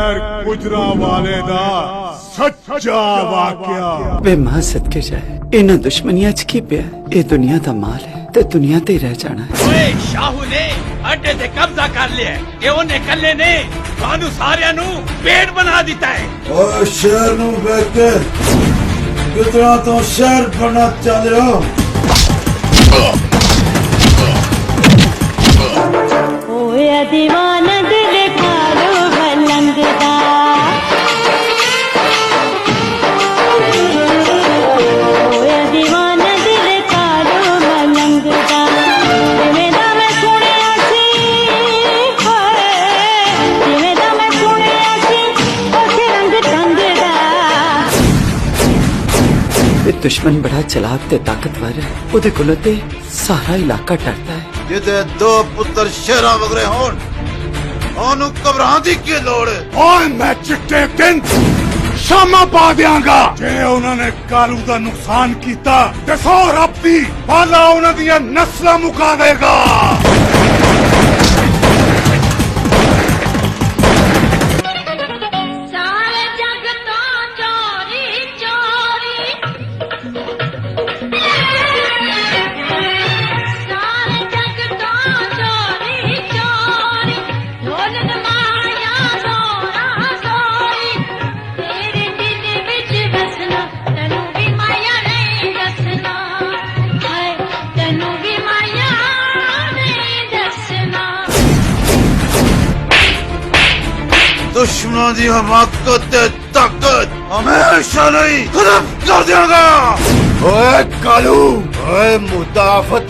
खैर गुजरा वाले दा सच्चा वाकया। वे मां सदके जाए इन्हां दुश्मनियां च की पिया। ये दुनिया दा माल है ते दुनिया ते रह जाना है। ओए शाहू ने अड्डे ते कब्जा कर लिया है। ये उन्हें कल्ले ने थानू सारियां नू पेट बना दिता है। और शहर नू बैठ के कितना तो शहर बना चल रहा। ओए दीवाना दिल खालो भलंग दा। ओए दीवाना दिल खालो भलंग दा। जिवें दा मैं सुनिया सी हाय, जिवें दा मैं सुनिया सी उस रंग ढंग दा। ये दुश्मन बड़ा चालाक ते ताकतवर है। ओदे कोलों ते सारा इलाका डरता है। जिदे दो पुत्र शेरा वगरे होन ओनू घबराण दी की लोड़ है। और मैं चिट्टे दिन शामा पा दियांगा जे उन्होंने कालू दा नुकसान कीता ते सौ रब दी बाला उन्हां दियां नस्लां मुका देगा। सारे जग तो चोरी चोरी, सारे जग तो चोरी चोरी, ढोलन माया जोरा जोरी। तेरे दिल विच बसना तैनू भी माया नहीं दसना। हाय तैनू भी माया नहीं दसना। दुश्मनों दी हमाकत ते ताकत हमेशा नहीं खत्म कर दियांगा। ओए कालू, ओए मुदाफत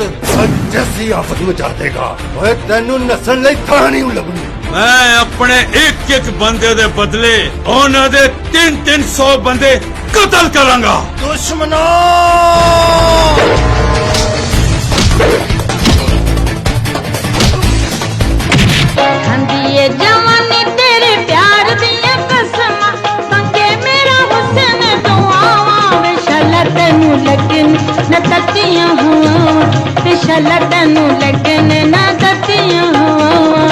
जैसी आफत मचा देगा। ओए तेनू नस्ल लई थां नहीं लभनी। मैं अपने एक एक बंदे दे बदले उन्हां दे 300 बंदे कत्ल करांगा। दुश्मनों खांदी जवानी तेरे प्यार दिया कसमा। संगे मेरा हुसन दुआवां विशाला तेनू लगन न ततियां हुआ। विशाला तेनू लगन न ततियां हुआ।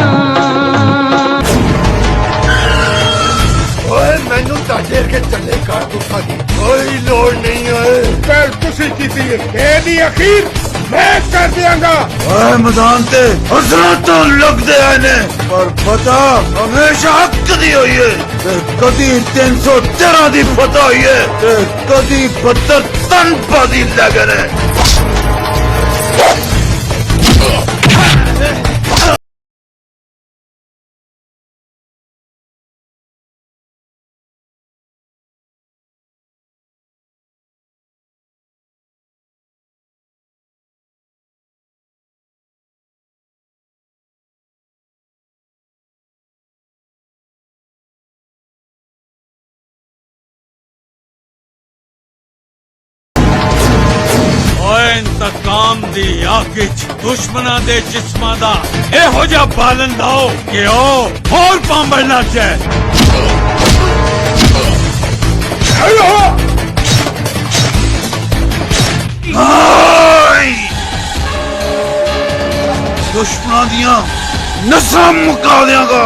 ओए मैनू ताजे के चले कारतूसा दी कोई लोड़ नहीं है। फिर तुसी कीती एदी अखीर मैं कर दियांगा। ओए मैदान ते हसना तो लगदे आए ने पर पता हमेशा हक दी हुई है। ते कदी 313 दी पता हुई है ते कदी 72 तन पादी लगन है। ओए इंतकाम दी आग च दुश्मनां दे जिस्मां दा एहो जिहा बालन लाओ कि ओ होर पांबड़ ना जाए। दुश्मनां दियां नस्लां मुका दियांगा।